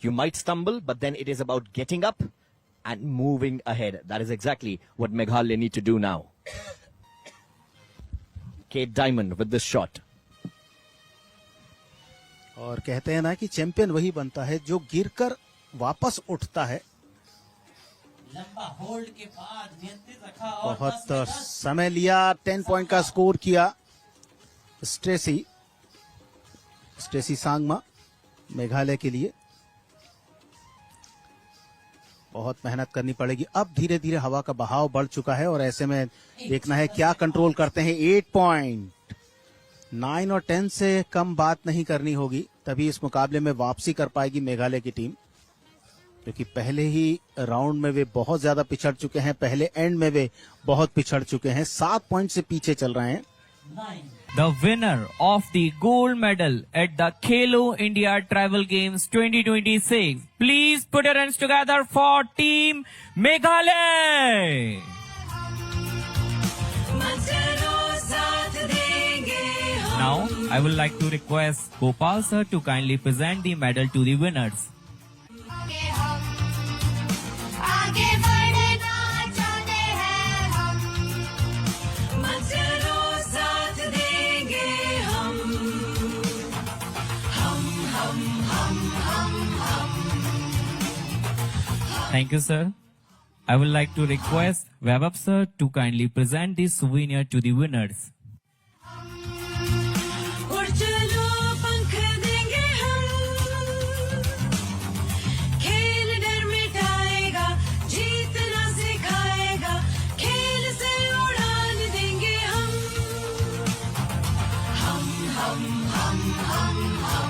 You might stumble, but then it is about getting up and moving ahead. That is exactly what Meghalaya need to do now. Kate Diamond with this shot. और कहते हैं ना कि champion वही बनता है जो गिरकर वापस उठता है। लंबा होल्ड के बाद नियंत्रित रखा और बहुत समय लिया, 10 पॉइंट का स्कोर किया स्टेसी सांगमा मेघालय के लिए। बहुत मेहनत करनी पड़ेगी। अब धीरे धीरे हवा का बहाव बढ़ चुका है और ऐसे में देखना है क्या कंट्रोल करते हैं। 8 पॉइंट, 9 और 10 से कम बात नहीं करनी होगी, तभी इस मुकाबले में वापसी कर पाएगी मेघालय की टीम, क्योंकि पहले ही राउंड में वे बहुत ज्यादा पिछड़ चुके हैं, पहले एंड में वे बहुत पिछड़ चुके हैं, 7 पॉइंट से पीछे चल रहे हैं। The winner of the gold medal at the Khelo India Travel Games 2026. Please put your hands together for Team Meghalaya. Now, I would like to request Gopal sir to kindly present the medal to the winners. आगे बढ़ना चाहते हैं हम, मजरों साथ देंगे हम। Thank you, sir. I would like to request Vaibhav sir to kindly present the souvenir to the winners.